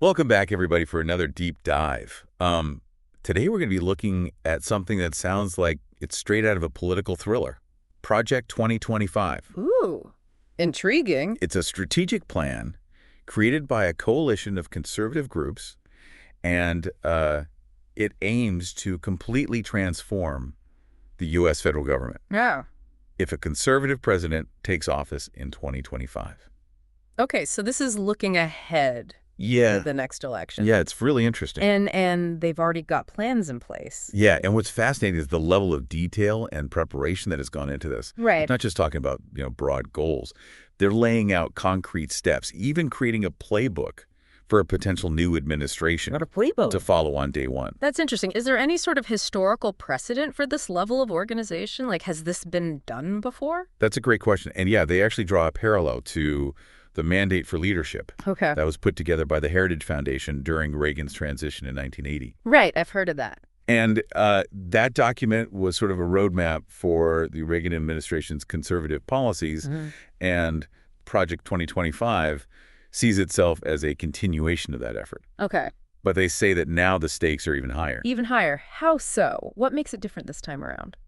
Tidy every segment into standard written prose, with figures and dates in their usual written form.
Welcome back, everybody, for another deep dive. Today we're going to be looking at something that sounds like it's straight out of a political thriller, Project 2025. Ooh, intriguing. It's a strategic plan created by a coalition of conservative groups, and it aims to completely transform the U.S. federal government Yeah. if a conservative president takes office in 2025. Okay, so this is looking ahead Yeah. to the next election. Yeah, it's really interesting. And they've already got plans in place. Yeah, and what's fascinating is the level of detail and preparation that has gone into this. Right. It's not just talking about, broad goals. They're laying out concrete steps, even creating a playbook for a potential new administration Not a playbook. to follow on day one. That's interesting. Is there any sort of historical precedent for this level of organization? Like, has this been done before? That's a great question. And yeah, they actually draw a parallel to the Mandate for Leadership Okay. that was put together by the Heritage Foundation during Reagan's transition in 1980. Right, I've heard of that. And that document was sort of a roadmap for the Reagan administration's conservative policies, and Project 2025 sees itself as a continuation of that effort. Okay. But they say that now the stakes are even higher. Even higher. How so? What makes it different this time around?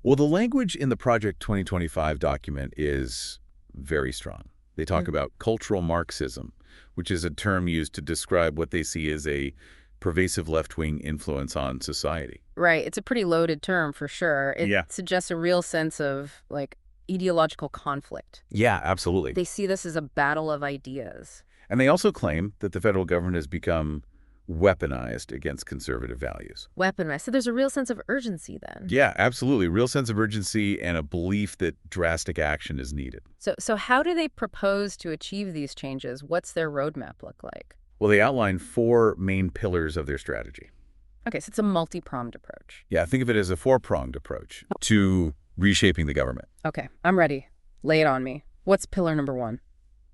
Well, the language in the Project 2025 document is very strong. They talk about cultural Marxism, which is a term used to describe what they see as a pervasive left-wing influence on society. Right. It's a pretty loaded term for sure. It Yeah. suggests a real sense of, like, ideological conflict. Yeah, absolutely. They see this as a battle of ideas. And they also claim that the federal government has become weaponized against conservative values. Weaponized. So there's a real sense of urgency then. Yeah, absolutely. Real sense of urgency and a belief that drastic action is needed. So how do they propose to achieve these changes? What's their roadmap look like? Well, they outline 4 main pillars of their strategy. Okay, so it's a multi-pronged approach. Yeah, think of it as a 4-pronged approach to reshaping the government. Okay, I'm ready. Lay it on me. What's pillar number 1?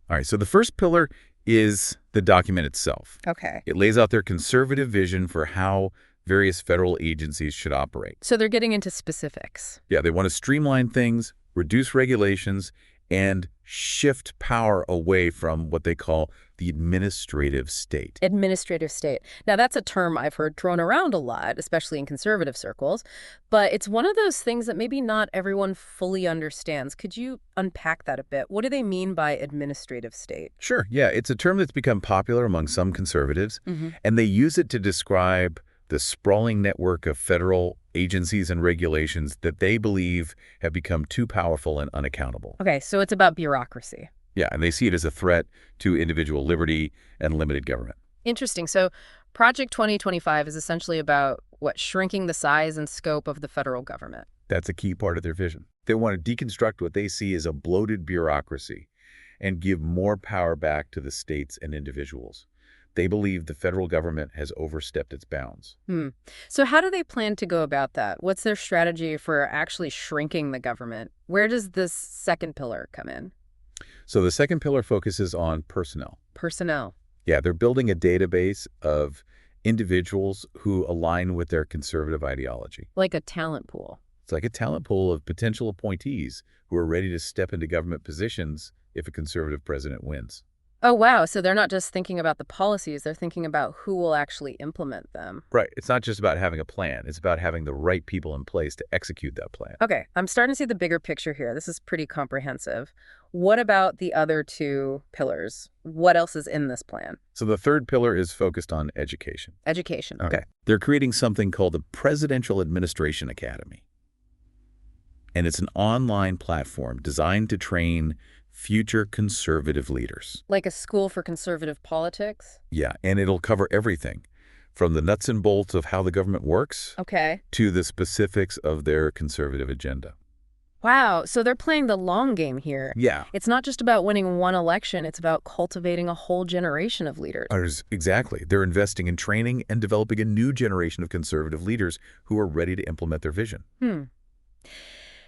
All right, so the first pillar is the document itself. Okay. It lays out their conservative vision for how various federal agencies should operate. So they're getting into specifics. Yeah, they want to streamline things, reduce regulations, and shift power away from what they call the administrative state. Administrative state. Now, that's a term I've heard thrown around a lot, especially in conservative circles, but it's one of those things that maybe not everyone fully understands. Could you unpack that a bit? What do they mean by administrative state? Sure, yeah, it's a term that's become popular among some conservatives, and they use it to describe the sprawling network of federal agencies and regulations that they believe have become too powerful and unaccountable. Okay, so it's about bureaucracy. Yeah, and they see it as a threat to individual liberty and limited government. Interesting. So Project 2025 is essentially about, shrinking the size and scope of the federal government. That's a key part of their vision. They want to deconstruct what they see as a bloated bureaucracy and give more power back to the states and individuals. They believe the federal government has overstepped its bounds. So how do they plan to go about that? What's their strategy for actually shrinking the government? Where does this second pillar come in? So the second pillar focuses on personnel. Personnel. Yeah, they're building a database of individuals who align with their conservative ideology. Like a talent pool. It's like a talent pool of potential appointees who are ready to step into government positions if a conservative president wins. Oh, wow. So they're not just thinking about the policies, they're thinking about who will actually implement them. Right. It's not just about having a plan. It's about having the right people in place to execute that plan. Okay, I'm starting to see the bigger picture here. This is pretty comprehensive. What about the other 2 pillars? What else is in this plan? So the third pillar is focused on education. Education. Okay. They're creating something called the Presidential Administration Academy. And it's an online platform designed to train future conservative leaders. Like a school for conservative politics? Yeah, and it'll cover everything from the nuts and bolts of how the government works Okay. to the specifics of their conservative agenda. Wow, so they're playing the long game here. Yeah. It's not just about winning one election, it's about cultivating a whole generation of leaders. Exactly. They're investing in training and developing a new generation of conservative leaders who are ready to implement their vision.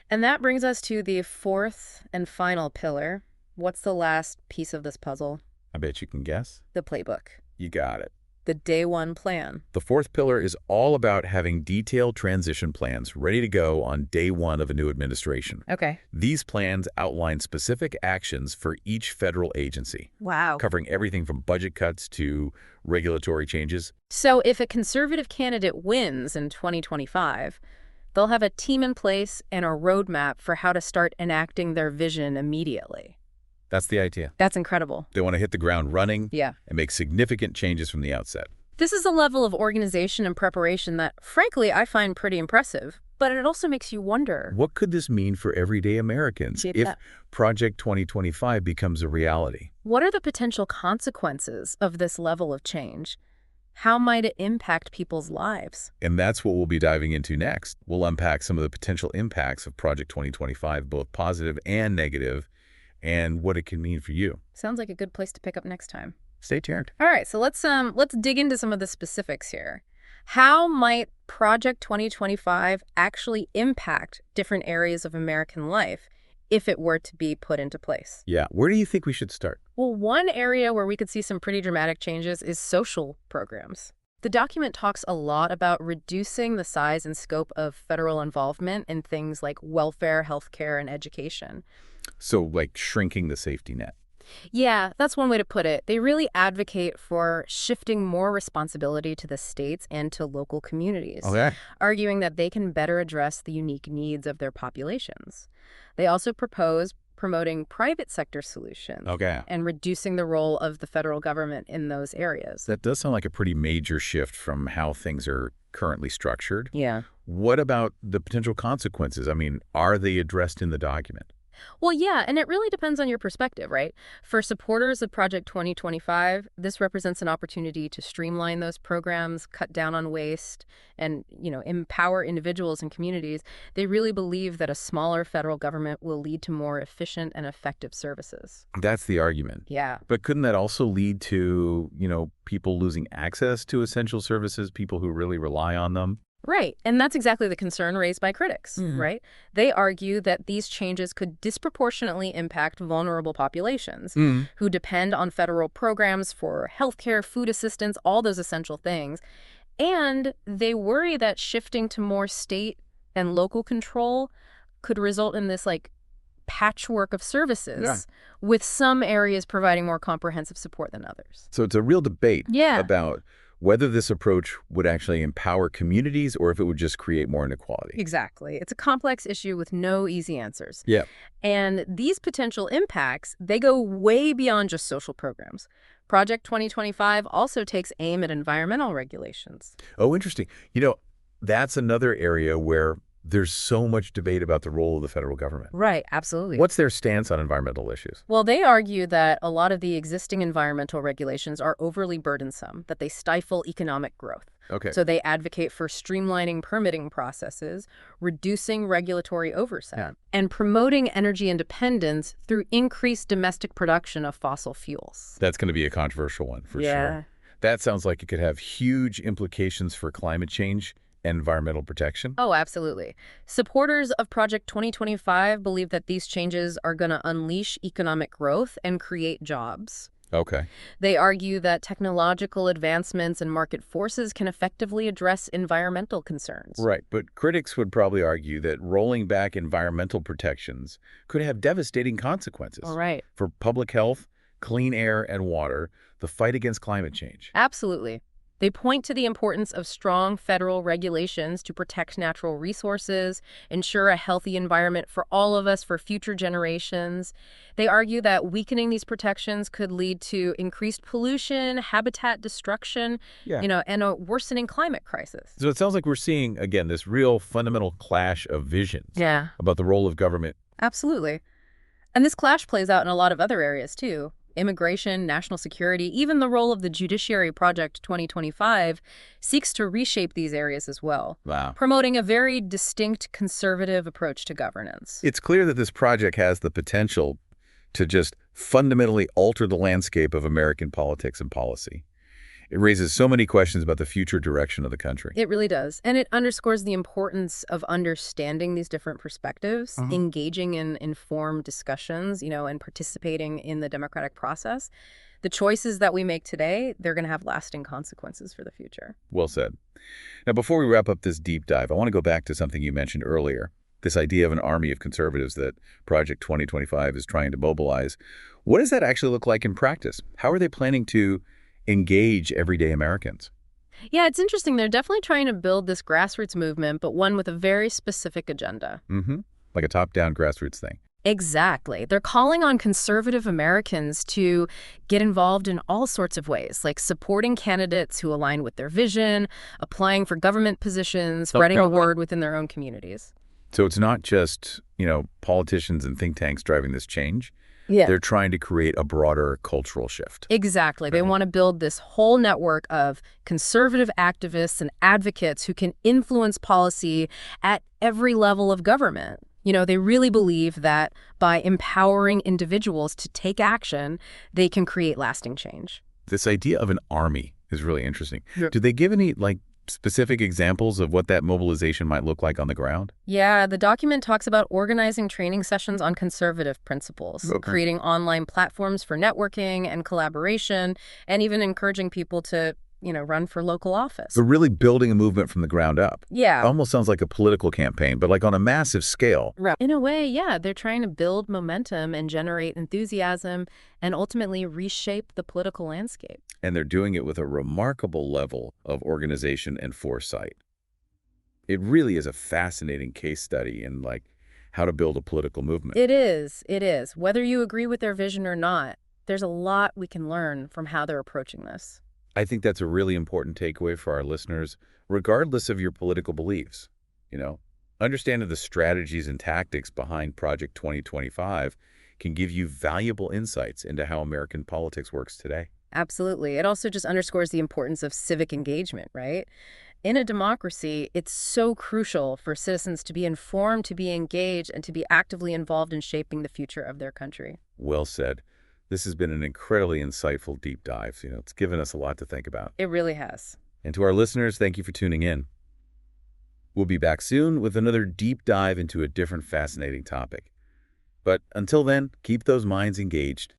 And that brings us to the 4th and final pillar. What's the last piece of this puzzle? I bet you can guess. The playbook. You got it. The day one plan. The fourth pillar is all about having detailed transition plans ready to go on day one of a new administration. Okay. These plans outline specific actions for each federal agency, Wow. covering everything from budget cuts to regulatory changes. So if a conservative candidate wins in 2025, they'll have a team in place and a roadmap for how to start enacting their vision immediately. That's the idea. That's incredible. They want to hit the ground running Yeah. and make significant changes from the outset. This is a level of organization and preparation that, frankly, I find pretty impressive. But it also makes you wonder. What could this mean for everyday Americans if Project 2025 becomes a reality? What are the potential consequences of this level of change? How might it impact people's lives? And that's what we'll be diving into next. We'll unpack some of the potential impacts of Project 2025, both positive and negative, and what it can mean for you. Sounds like a good place to pick up next time. Stay tuned. All right, so let's dig into some of the specifics here. How might Project 2025 actually impact different areas of American life if it were to be put into place? Yeah, where do you think we should start? Well, one area where we could see some pretty dramatic changes is social programs. The document talks a lot about reducing the size and scope of federal involvement in things like welfare, healthcare, and education. So, like shrinking the safety net. Yeah, that's one way to put it. They really advocate for shifting more responsibility to the states and to local communities, arguing that they can better address the unique needs of their populations. They also propose promoting private sector solutions and reducing the role of the federal government in those areas. That does sound like a pretty major shift from how things are currently structured. Yeah. What about the potential consequences? I mean, are they addressed in the document? Well, yeah, and it really depends on your perspective, right? For supporters of Project 2025, this represents an opportunity to streamline those programs, cut down on waste, and, empower individuals and communities. They really believe that a smaller federal government will lead to more efficient and effective services. That's the argument. Yeah. But couldn't that also lead to, people losing access to essential services, people who really rely on them? Right. And that's exactly the concern raised by critics, right? They argue that these changes could disproportionately impact vulnerable populations who depend on federal programs for healthcare, food assistance, all those essential things. And they worry that shifting to more state and local control could result in this patchwork of services, with some areas providing more comprehensive support than others. So it's a real debate Yeah. about whether this approach would actually empower communities or if it would just create more inequality. Exactly. It's a complex issue with no easy answers. Yeah. And these potential impacts, they go way beyond just social programs. Project 2025 also takes aim at environmental regulations. Oh, interesting. That's another area where there's so much debate about the role of the federal government. Right, absolutely. What's their stance on environmental issues? Well, they argue that a lot of the existing environmental regulations are overly burdensome, that they stifle economic growth. Okay. So they advocate for streamlining permitting processes, reducing regulatory oversight, and promoting energy independence through increased domestic production of fossil fuels. That's going to be a controversial one for sure. That sounds like it could have huge implications for climate change and environmental protection. Oh, absolutely. Supporters of Project 2025 believe that these changes are going to unleash economic growth and create jobs. Okay. They argue that technological advancements and market forces can effectively address environmental concerns. Right, but critics would probably argue that rolling back environmental protections could have devastating consequences for public health, clean air and water, the fight against climate change. Absolutely. They point to the importance of strong federal regulations to protect natural resources, ensure a healthy environment for all of us for future generations. They argue that weakening these protections could lead to increased pollution, habitat destruction, and a worsening climate crisis. So it sounds like we're seeing, again, this real fundamental clash of visions about the role of government. Absolutely. And this clash plays out in a lot of other areas, too. Immigration, national security, even the role of the Judiciary. Project 2025 seeks to reshape these areas as well, promoting a very distinct conservative approach to governance. It's clear that this project has the potential to just fundamentally alter the landscape of American politics and policy. It raises so many questions about the future direction of the country. It really does. And it underscores the importance of understanding these different perspectives, engaging in informed discussions, and participating in the democratic process. The choices that we make today, they're going to have lasting consequences for the future. Well said. Now, before we wrap up this deep dive, I want to go back to something you mentioned earlier, this idea of an army of conservatives that Project 2025 is trying to mobilize. What does that actually look like in practice? How are they planning to engage everyday Americans? Yeah, it's interesting. They're definitely trying to build this grassroots movement, but one with a very specific agenda. Mm-hmm. Like a top-down grassroots thing. Exactly. They're calling on conservative Americans to get involved in all sorts of ways, like supporting candidates who align with their vision, applying for government positions, spreading a word within their own communities. So it's not just, politicians and think tanks driving this change. Yeah. They're trying to create a broader cultural shift. Exactly. They want to build this whole network of conservative activists and advocates who can influence policy at every level of government. They really believe that by empowering individuals to take action, they can create lasting change. This idea of an army is really interesting. Yeah. Do they give any, specific examples of what that mobilization might look like on the ground? Yeah, the document talks about organizing training sessions on conservative principles, creating online platforms for networking and collaboration, and even encouraging people to, run for local office. But really building a movement from the ground up. Yeah. Almost sounds like a political campaign, but on a massive scale. Right. In a way, yeah, they're trying to build momentum and generate enthusiasm and ultimately reshape the political landscape. And they're doing it with a remarkable level of organization and foresight. It really is a fascinating case study in, how to build a political movement. It is. It is. Whether you agree with their vision or not, there's a lot we can learn from how they're approaching this. I think that's a really important takeaway for our listeners, regardless of your political beliefs. Understanding the strategies and tactics behind Project 2025 can give you valuable insights into how American politics works today. Absolutely. It also just underscores the importance of civic engagement, right? In a democracy, it's so crucial for citizens to be informed, to be engaged, and to be actively involved in shaping the future of their country. Well said. This has been an incredibly insightful deep dive. It's given us a lot to think about. It really has. And to our listeners, thank you for tuning in. We'll be back soon with another deep dive into a different fascinating topic. But until then, keep those minds engaged